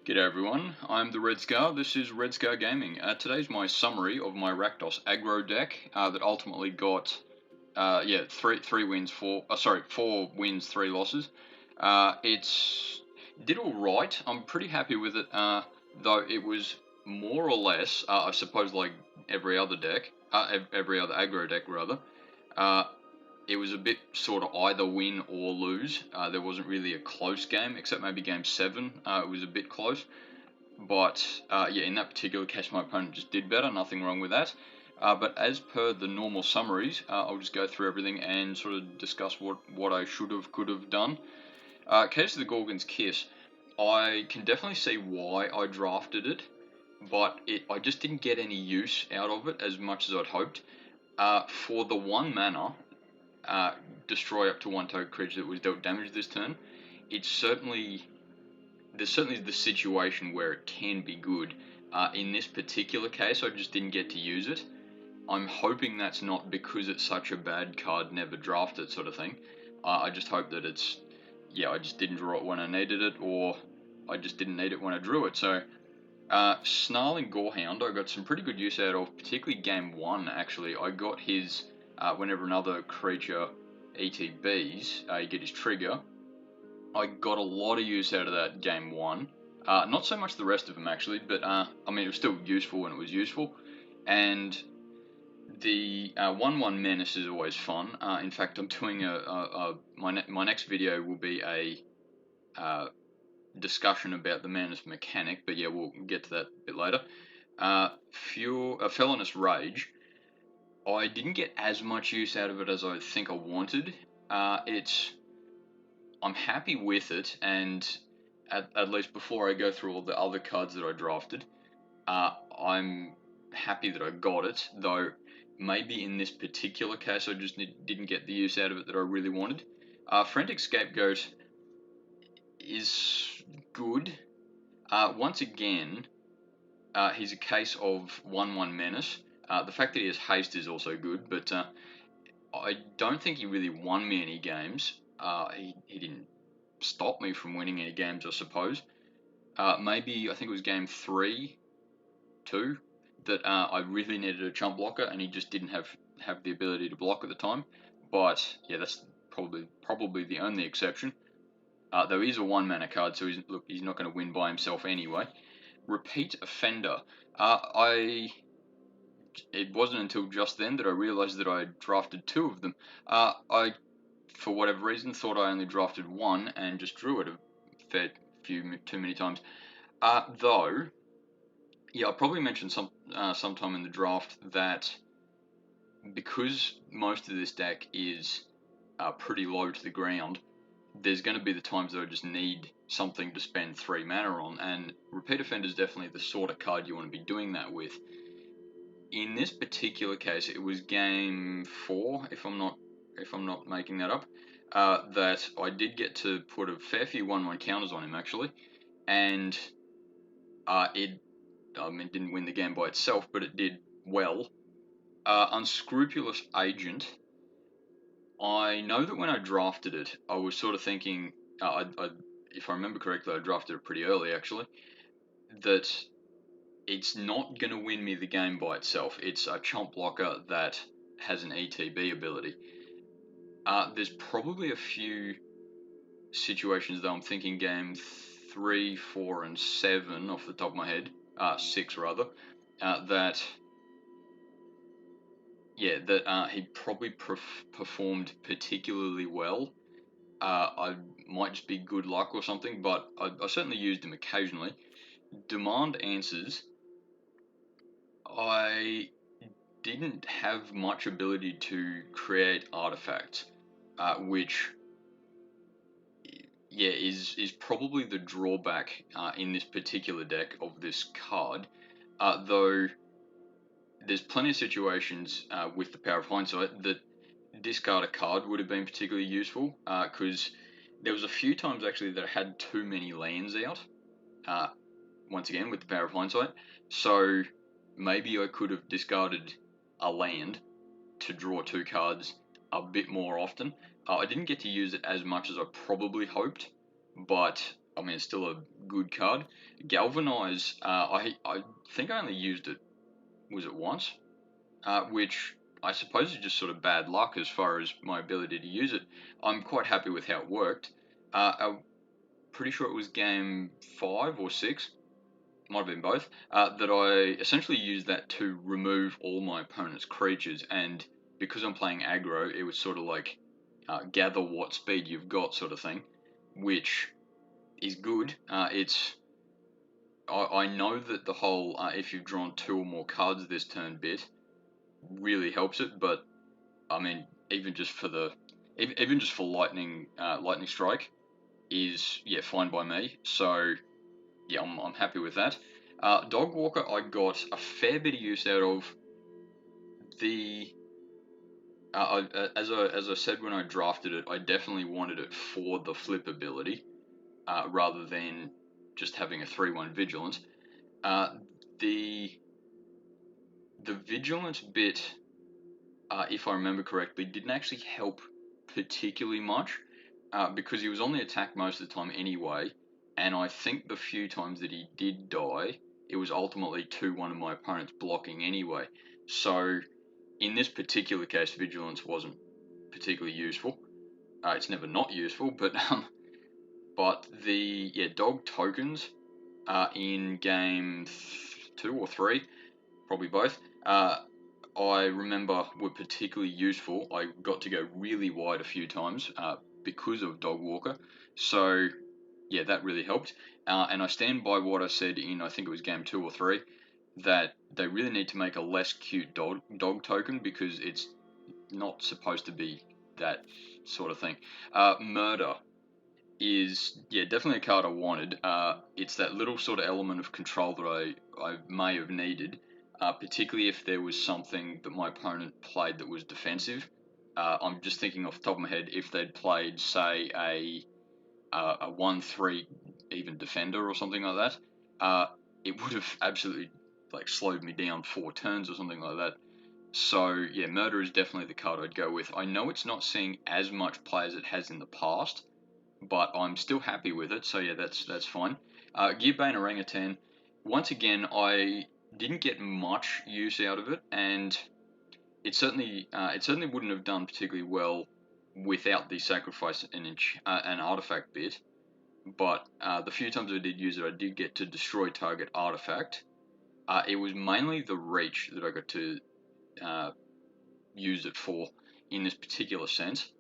G'day everyone, I'm the Red Scar, this is Red Scar Gaming. Today's my summary of my Rakdos aggro deck that ultimately got, three wins, four wins, three losses. Did alright, I'm pretty happy with it, though it was more or less, I suppose like every other deck, every other aggro deck rather, it was a bit sort of either win or lose. There wasn't really a close game, except maybe game 7. It was a bit close. But in that particular case, my opponent just did better. Nothing wrong with that. But as per the normal summaries, I'll just go through everything and sort of discuss what I could have done. Case of the Gorgon's Kiss. I can definitely see why I drafted it, but I just didn't get any use out of it as much as I'd hoped. For the 1 mana, destroy up to 1 token creature that was dealt damage this turn, there's certainly the situation where it can be good. In this particular case, I just didn't get to use it. I'm hoping that's not because it's such a bad card, never draft it sort of thing. I just hope that I just didn't draw it when I needed it, or I just didn't need it when I drew it. So, Snarling Gorehound, I got some pretty good use out of, particularly game 1 actually. I got his, whenever another creature ETBs, you get his trigger. I got a lot of use out of that game 1. Not so much the rest of them actually, but it was still useful when it was useful. And the 1/1 Menace is always fun. In fact, I'm doing my next video will be a discussion about the Menace mechanic, but yeah, we'll get to that a bit later. Felonious Rage. I didn't get as much use out of it as I think I wanted. I'm happy with it, and at least before I go through all the other cards that I drafted, I'm happy that I got it, though maybe in this particular case I just didn't get the use out of it that I really wanted. Frantic Scapegoat is good. Once again, he's a case of 1/1 Menace. The fact that he has haste is also good, but I don't think he really won me any games. He didn't stop me from winning any games, I suppose. Maybe, I think it was game 3, 2, that I really needed a chump blocker, and he just didn't have the ability to block at the time. But yeah, that's probably the only exception. Though he's a 1 mana card, so he's not going to win by himself anyway. Repeat Offender. It wasn't until just then that I realised that I drafted 2 of them. I, for whatever reason, thought I only drafted 1 and just drew it a fair few too many times. Though, yeah, I probably mentioned sometime in the draft that because most of this deck is pretty low to the ground, there's going to be the times that I just need something to spend 3 mana on, and Repeat Offender is definitely the sort of card you want to be doing that with. In this particular case, it was game 4, if I'm not making that up, that I did get to put a fair few 1/1 counters on him actually, and it didn't win the game by itself, but it did well. Unscrupulous Agent. I know that when I drafted it, I was sort of thinking, if I remember correctly, I drafted it pretty early actually, that it's not going to win me the game by itself. It's a chump blocker that has an ETB ability. There's probably a few situations though. I'm thinking game 3, 4, and 7 off the top of my head, 6 rather, that he probably performed particularly well. I might just be good luck or something, but I certainly used him occasionally. Demand Answers. I didn't have much ability to create artifacts, which is probably the drawback in this particular deck of this card. Though there's plenty of situations with the Power of Hindsight that discard a card would have been particularly useful, because there was a few times actually that I had too many lands out, once again with the Power of Hindsight, so maybe I could have discarded a land to draw 2 cards a bit more often. I didn't get to use it as much as I probably hoped, but I mean, it's still a good card. Galvanize, I think I only used it, was it once? Which I suppose is just sort of bad luck as far as my ability to use it. I'm quite happy with how it worked. I'm pretty sure it was game 5 or 6, might have been both, that I essentially used that to remove all my opponent's creatures, and because I'm playing aggro, it was sort of like gather what speed you've got sort of thing, which is good. I know that the whole if you've drawn 2 or more cards this turn bit really helps it, but I mean even just for lightning strike is fine by me. So yeah, I'm happy with that. Dog Walker, I got a fair bit of use out of. The as I said when I drafted it, I definitely wanted it for the flip ability rather than just having a 3/1 vigilance. Uh, the the vigilance bit, if I remember correctly, didn't actually help particularly much because he was on the attack most of the time anyway, and I think the few times that he did die, it was ultimately to one of my opponents blocking anyway. So in this particular case, vigilance wasn't particularly useful. It's never not useful, but the dog tokens in game 2 or 3, probably both. I remember were particularly useful. I got to go really wide a few times because of Dog Walker. So yeah, that really helped. And I stand by what I said in, I think it was game 2 or 3, that they really need to make a less cute dog token because it's not supposed to be that sort of thing. Murder is definitely a card I wanted. It's that little sort of element of control that I may have needed, particularly if there was something that my opponent played that was defensive. I'm just thinking off the top of my head, if they'd played say a 1/3 even defender or something like that, it would have absolutely like slowed me down 4 turns or something like that. So yeah, Murder is definitely the card I'd go with. I know it's not seeing as much play as it has in the past, but I'm still happy with it. So yeah, that's fine. Gearbane Orangutan. Once again, I didn't get much use out of it, and it certainly wouldn't have done particularly well without the sacrifice an artifact bit. But the few times I did use it, I did get to destroy target artifact. It was mainly the reach that I got to use it for in this particular sense.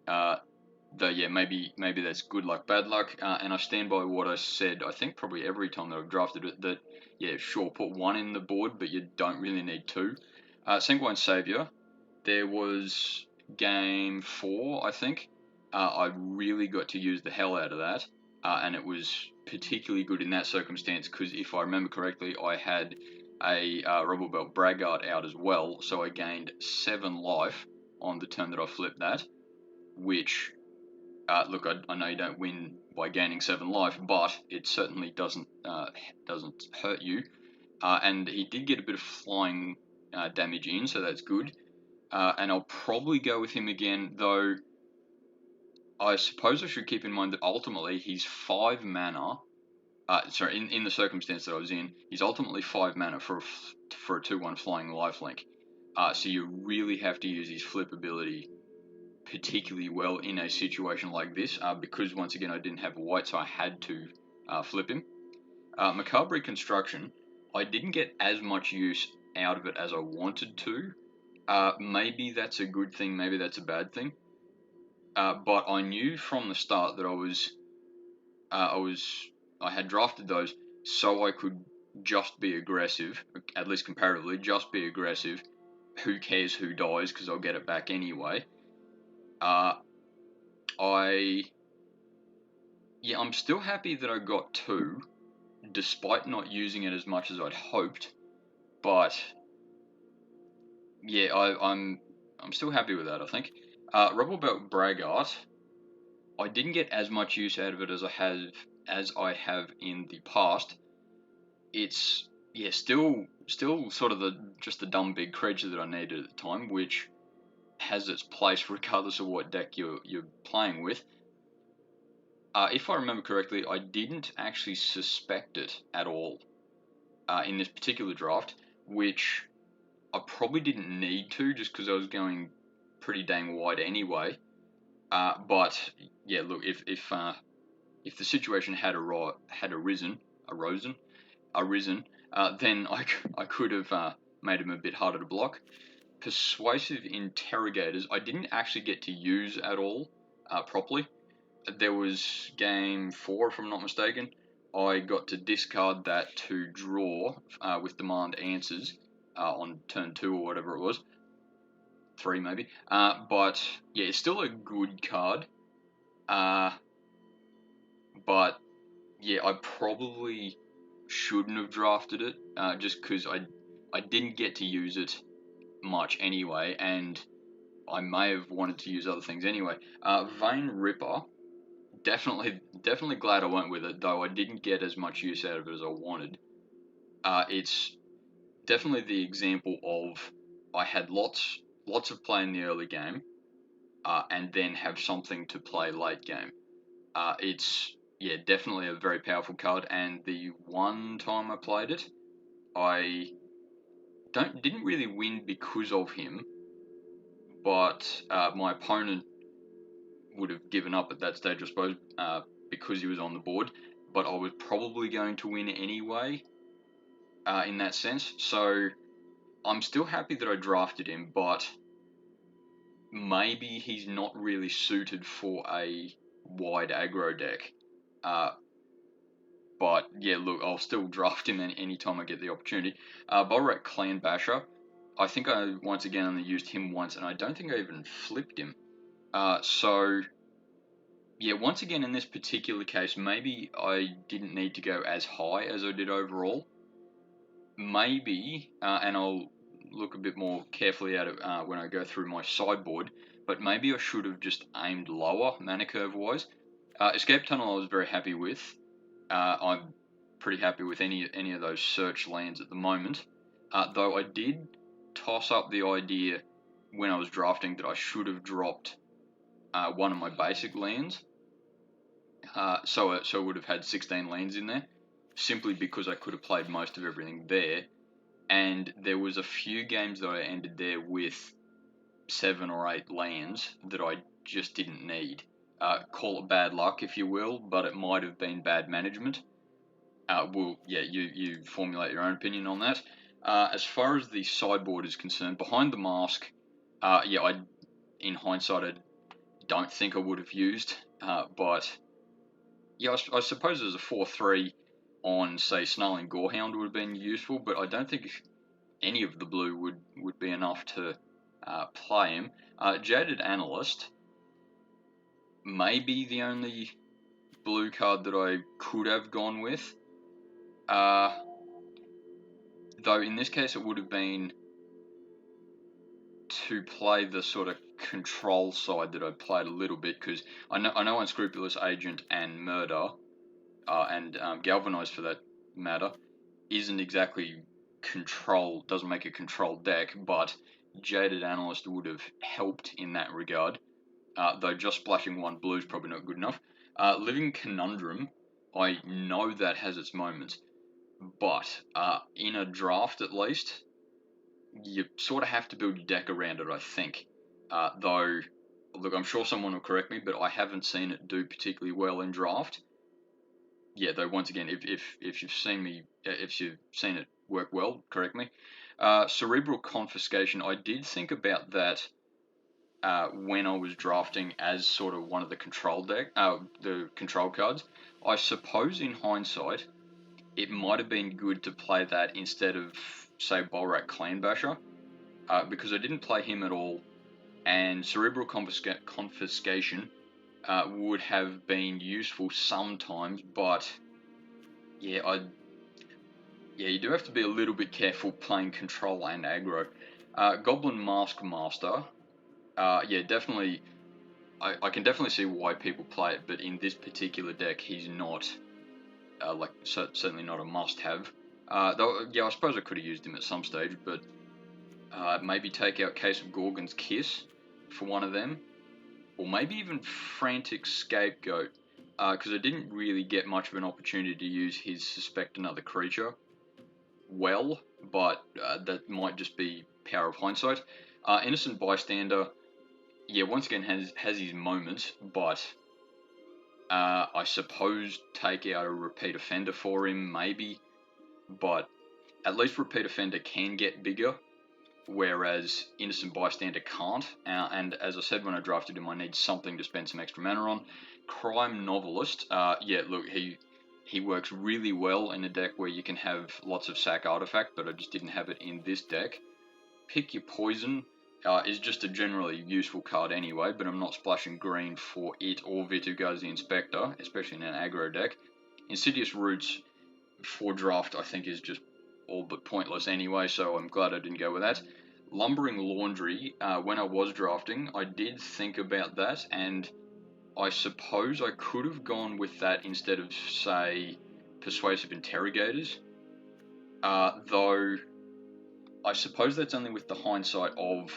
Though yeah, maybe that's good luck, bad luck, and I stand by what I said. I think probably every time that I've drafted it, that yeah, sure, put 1 in the board, but you don't really need 2. Sanguine Savior, there was game 4, I think. I really got to use the hell out of that, and it was particularly good in that circumstance because if I remember correctly, I had a Rebel Belt Braggart out as well, so I gained 7 life on the turn that I flipped that, which look, I know you don't win by gaining 7 life, but it certainly doesn't hurt you. And he did get a bit of flying damage in, so that's good. And I'll probably go with him again, though I suppose I should keep in mind that ultimately he's 5 mana. In the circumstance that I was in, he's ultimately 5 mana for a 2/1 flying lifelink. So you really have to use his flip ability particularly well in a situation like this, because once again I didn't have a white, so I had to flip him. Macabre Reconstruction, I didn't get as much use out of it as I wanted to. Maybe that's a good thing, maybe that's a bad thing. But I knew from the start that I had drafted those so I could just be aggressive, at least comparatively, just be aggressive. Who cares who dies, because I'll get it back anyway. I'm still happy that I got 2, despite not using it as much as I'd hoped. But yeah, I'm still happy with that, I think. Rebel Belt Braggart, I didn't get as much use out of it as I have in the past. It's still sort of just the dumb big creature that I needed at the time, which has its place regardless of what deck you're playing with. If I remember correctly, I didn't actually suspect it at all in this particular draft, which I probably didn't need to, just because I was going pretty dang wide anyway. But yeah, look, if the situation had arisen, then I could have made him a bit harder to block. Persuasive Interrogators, I didn't actually get to use at all properly. There was game 4, if I'm not mistaken. I got to discard that to draw with demand answers on turn 2 or whatever it was. 3 maybe. But yeah, it's still a good card. But yeah, I probably shouldn't have drafted it just because I didn't get to use it much anyway, and I may have wanted to use other things anyway. Vein Ripper, definitely glad I went with it, though I didn't get as much use out of it as I wanted. It's definitely the example of I had lots of play in the early game, and then have something to play late game. It's definitely a very powerful card, and the one time I played it, I didn't really win because of him, but my opponent would have given up at that stage, I suppose, because he was on the board. But I was probably going to win anyway, in that sense. So I'm still happy that I drafted him, but maybe he's not really suited for a wide aggro deck. But yeah, look, I'll still draft him any time I get the opportunity. Borat Clan Basher, I think I once again only used him once, and I don't think I even flipped him. So yeah, once again in this particular case, maybe I didn't need to go as high as I did overall. Maybe, and I'll look a bit more carefully at it when I go through my sideboard, but maybe I should have just aimed lower mana curve wise. Escape Tunnel I was very happy with. I'm pretty happy with any of those search lands at the moment, though I did toss up the idea when I was drafting that I should have dropped one of my basic lands, so it would have had 16 lands in there, simply because I could have played most of everything there, and there was a few games that I ended there with 7 or 8 lands that I just didn't need. Call it bad luck if you will, but it might have been bad management. You formulate your own opinion on that. As far as the sideboard is concerned, behind the mask, in hindsight, I don't think I would have used, but yeah, I suppose as a 4/3 on, say, Snarling Gorehound would have been useful, but I don't think any of the blue would be enough to play him. Jaded Analyst may be the only blue card that I could have gone with. Though in this case it would have been to play the sort of control side that I played a little bit, because I know Unscrupulous Agent and Murder, and Galvanized for that matter, isn't exactly doesn't make a control deck, but Jaded Analyst would have helped in that regard, though just splashing 1 blue is probably not good enough. Living Conundrum, I know that has its moments, but in a draft at least, you sort of have to build your deck around it, I think. Though, look, I'm sure someone will correct me, but I haven't seen it do particularly well in draft. Yeah, though once again, if you've seen it work well, correct me. Cerebral Confiscation, I did think about that when I was drafting as sort of one of the the control cards. I suppose in hindsight, it might have been good to play that instead of, say, Bolrak Clanbasher, because I didn't play him at all, and Cerebral Confiscation would have been useful sometimes, but yeah, you do have to be a little bit careful playing control and aggro. Goblin Mask Master, definitely. I can definitely see why people play it, but in this particular deck, he's not certainly not a must-have. Though, yeah, I suppose I could have used him at some stage, but maybe take out Case of Gorgon's Kiss for one of them, or maybe even Frantic Scapegoat. because I didn't really get much of an opportunity to use his Suspect Another Creature well, but that might just be power of hindsight. Innocent Bystander, yeah, once again has his moments, but I suppose take out a Repeat Offender for him, maybe, but at least Repeat Offender can get bigger, whereas Innocent Bystander can't. And as I said when I drafted him, I need something to spend some extra mana on. Crime Novelist, yeah, look, he works really well in a deck where you can have lots of sack artifact, but I just didn't have it in this deck. Pick Your Poison is just a generally useful card anyway, but I'm not splashing green for it or Vitu the Inspector, especially in an aggro deck. Insidious Roots for draft I think is just all but pointless anyway, so I'm glad I didn't go with that. Lumbering Laundry, when I was drafting, I did think about that, and I suppose I could have gone with that instead of, say, Persuasive Interrogators. Though, I suppose that's only with the hindsight of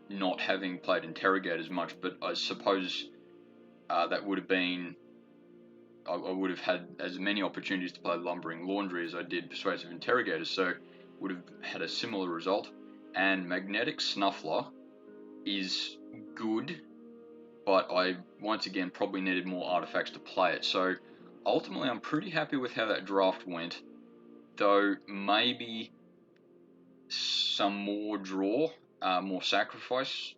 not having played Interrogators much, but I suppose that would have been... I would have had as many opportunities to play Lumbering Laundry as I did Persuasive Interrogators, so would have had a similar result. And Magnetic Snuffler is good, but I, once again, probably needed more artifacts to play it. So ultimately, I'm pretty happy with how that draft went, though maybe some more draw, more sacrifice,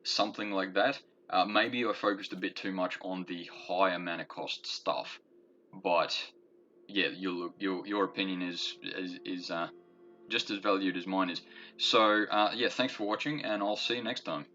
something like that. Maybe I focused a bit too much on the higher mana cost stuff, but yeah, your opinion is just as valued as mine is. So yeah, thanks for watching, and I'll see you next time.